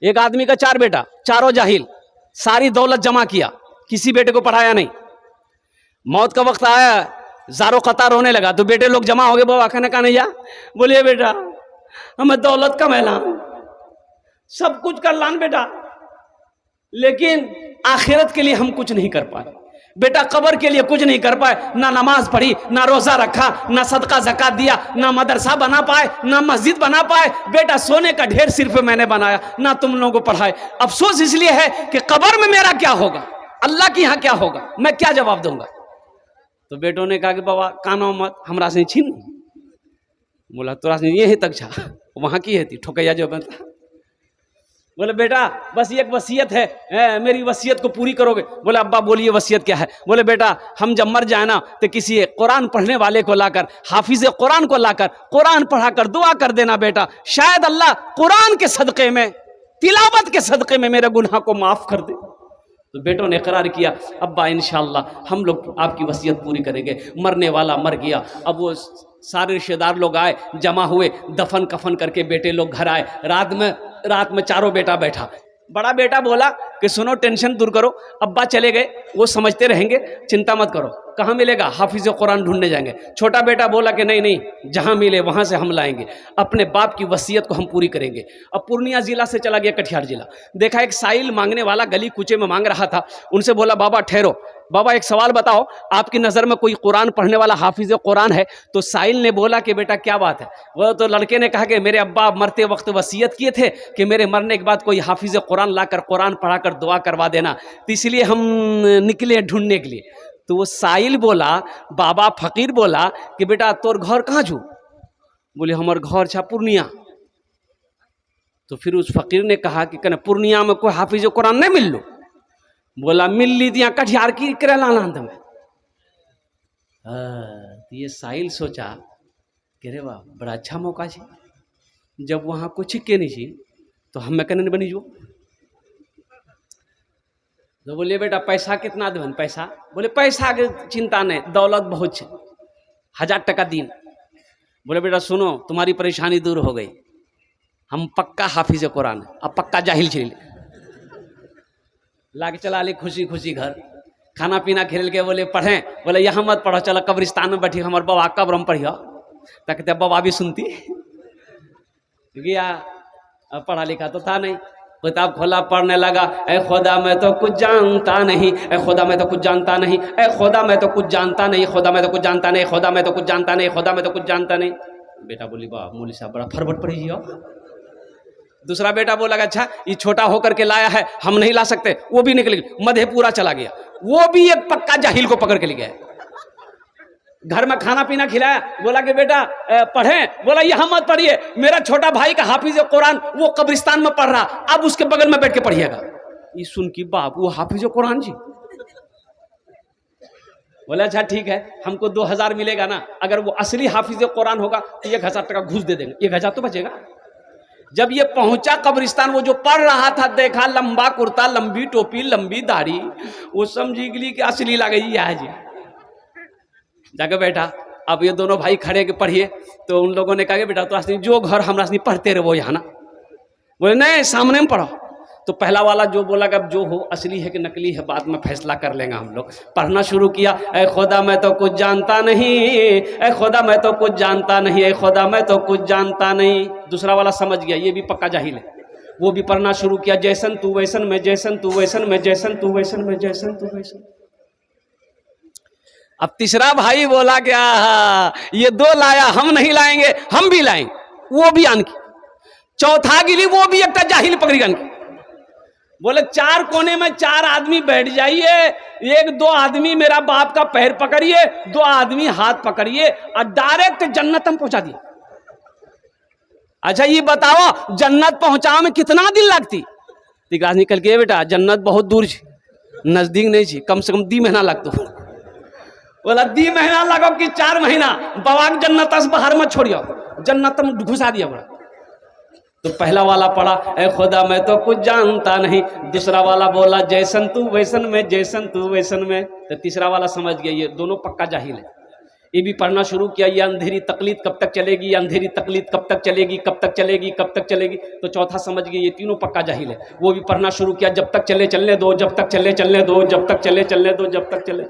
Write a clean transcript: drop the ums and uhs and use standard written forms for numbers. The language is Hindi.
एक आदमी का 4 बेटा, चारों जाहिल, सारी दौलत जमा किया, किसी बेटे को पढ़ाया नहीं। मौत का वक्त आया, ज़ारो कतार होने लगा, तो बेटे लोग जमा हो गए। बाबा कहने का नहीं जा, बोलिए बेटा हमें दौलत का मैलान, सब कुछ कर लान बेटा, लेकिन आखिरत के लिए हम कुछ नहीं कर पाए। बेटा कब्र के लिए कुछ नहीं कर पाए, ना नमाज पढ़ी, ना रोजा रखा, ना सदका ज़कात दिया, ना मदरसा बना पाए, ना मस्जिद बना पाए। बेटा सोने का ढेर सिर्फ मैंने बनाया, ना तुम लोगों को पढ़ाए। अफसोस इसलिए है कि कब्र में मेरा क्या होगा, अल्लाह के यहाँ क्या होगा, मैं क्या जवाब दूंगा। तो बेटों ने कहा कि बाबा कानो मत, हमरा से छीन। बोला तोरा से यही तक छा, वहाँ की है थी ठोकैया जो बनता। बोले बेटा बस एक वसीयत है, मेरी वसीयत को पूरी करोगे। बोले अब्बा बोलिए वसीयत क्या है। बोले बेटा हम जब मर जाए ना तो किसी कुरान पढ़ने वाले को लाकर, हाफिज कुरान को लाकर कुरान पढ़ाकर दुआ कर देना बेटा, शायद अल्लाह कुरान के सदक़े में, तिलावत के सदक़े में मेरे गुनाह को माफ़ कर दे। तो बेटों ने करार किया अब्बा इंशाअल्लाह हम लोग आपकी वसीयत पूरी करेंगे। मरने वाला मर गया। अब वो सारे रिश्तेदार लोग आए, जमा हुए, दफन कफन करके बेटे लोग घर आए। रात में चारों बेटा बैठा। बड़ा बेटा बोला कि सुनो टेंशन दूर करो, अब्बा चले गए वो समझते रहेंगे, चिंता मत करो, कहाँ मिलेगा, हाफिज कुरान ढूंढने जाएंगे। छोटा बेटा बोला कि नहीं नहीं, जहाँ मिले वहाँ से हम लाएंगे, अपने बाप की वसीयत को हम पूरी करेंगे। अब पूर्णिया जिला से चला गया कटिहार जिला, देखा एक साइल मांगने वाला गली कूचे में मांग रहा था। उनसे बोला बाबा ठहरो, बाबा एक सवाल बताओ, आपकी नज़र में कोई कुरान पढ़ने वाला हाफिज कुरान है? तो साइल ने बोला कि बेटा क्या बात है। वो तो लड़के ने कहा कि मेरे अब्बा मरते वक्त वसीयत किए थे कि मेरे मरने के बाद कोई हाफिज कुरान लाकर कुरान पढ़ाकर दुआ करवा देना, तो इसलिए हम निकले ढूंढने के लिए। तो वो साइल बोला, बाबा फकीर बोला कि बेटा तोर घर कहाँ छू? बोले हमार घर छा पूर्णिया। तो फिर उस फकीर ने कहा कि कने पूर्णिया में कोई हाफिज कुरान नहीं मिल लो? बोला मिल ली दिया कटिहार की करेला लांद में। तो ये साहिल सोचा कि रे वाह बड़ा अच्छा मौका है, जब वहाँ कुछ के नहीं छी तो हम मैं कहने बनी जो। तो बोलिए बेटा पैसा कितना देवन? पैसा? बोले पैसा के चिंता नहीं, दौलत बहुत है, 1000 टका दिन। बोले बेटा सुनो तुम्हारी परेशानी दूर हो गई, हम पक्का हाफिज कुरान, अब पक्का जाहिल छिल ला के चला ले खुशी खुशी घर, खाना पीना खेल के। बोले पढ़ें? बोले यहाँ मत पढ़ो, चलो कब्रिस्तान में बैठी, हमारे बाबा कब्र में पढ़ियो, ताकि बाबा भी सुनती। गया पढ़ा लिखा तो था नहीं, किताब खोला पढ़ने लगा, ए खुदा मैं तो कुछ जानता नहीं, ए खुदा मैं तो कुछ जानता नहीं, ए खुदा मैं तो कुछ जानता नहीं, खुदा मैं तो कुछ जानता नहीं, खुदा मैं तो कुछ जानता नहीं, खुदा मैं तो कुछ जानता नहीं। बेटा बोली वाह मौलवी साहब बड़ा फरबट पढ़ी हो। दूसरा बेटा बोला अच्छा ये छोटा होकर के लाया है, हम नहीं ला सकते, वो भी निकल गया, मधेपुरा चला गया, वो भी एक पक्का जाहिल को पकड़ के ले गया। घर में खाना पीना खिलाया, बोला कि बेटा पढ़ें? बोला यहाँ मत पढ़िए, मेरा छोटा भाई का हाफिज कुरान वो कब्रिस्तान में पढ़ रहा, अब उसके बगल में बैठ के पढ़िएगा। ये सुन की बाप वो हाफिज कुरान जी। बोले अच्छा ठीक है, हमको 2000 मिलेगा ना, अगर वो असली हाफिज कुरान होगा तो 1000 टका घूस दे देंगे, 1000 तो बचेगा। जब ये पहुंचा कब्रिस्तान, वो जो पढ़ रहा था देखा लंबा कुर्ता, लंबी टोपी, लंबी दाढ़ी, वो समझी गली कि असली लग गई है जी। जाके बैठा, अब ये दोनों भाई खड़े के पढ़िए। तो उन लोगों ने कहा कि बेटा तो जो घर हमरा पढ़ते रहे वो यहाँ ना। बोले नहीं सामने में पढ़ो। तो पहला वाला जो बोला कि अब जो हो असली है कि नकली है बाद में फैसला कर लेंगे हम लोग। पढ़ना शुरू किया, ए खुदा मैं तो कुछ जानता नहीं, ए खुदा मैं तो कुछ जानता नहीं, ए खुदा मैं तो कुछ जानता नहीं। दूसरा वाला समझ गया ये भी पक्का जाहिल है, वो भी पढ़ना शुरू किया, जैसन तू वैसन में, जैसन तू वैसन में, जैसन तू वैसन में, जैसन तू वैसन। अब तीसरा भाई बोला क्या ये 2 लाया, हम नहीं लाएंगे, हम भी लाएंगे, वो भी आन की। चौथा गिली वो भी एक जाहिल पकड़ी गन की। बोले 4 कोने में 4 आदमी बैठ जाइए, 1-2 आदमी मेरा बाप का पैर पकड़िए, 2 आदमी हाथ पकड़िए और डायरेक्ट जन्नत में पहुंचा दिए। अच्छा ये बताओ जन्नत पहुंचाओ में कितना दिन लगती? तिकास निकल के बेटा जन्नत बहुत दूर छी, नजदीक नहीं छी, कम से कम 2 महीना लगतो। बोला 2 महीना लगो कि 4 महीना, बाबा जन्नत से बाहर में छोड़ियो, जन्नत में घुसा दिया बड़ा। तो पहला वाला पढ़ा, ए खुदा मैं तो कुछ जानता नहीं। दूसरा वाला बोला जैसन तू वैसन में, जैसन तू वैसन में। तो तीसरा वाला समझ गया ये दोनों पक्का जाहिल है, ये भी पढ़ना शुरू किया, ये अंधेरी तकलीद कब तक चलेगी, अंधेरी तकलीद कब तक चलेगी, कब तक चलेगी, कब तक चलेगी। तो चौथा समझ गए, ये तीनों पक्का जाहिल है। वो भी पढ़ना शुरू किया, जब तक चले चलने दो, जब तक चले चलने दो, जब तक चले चलने दो, जब तक चले।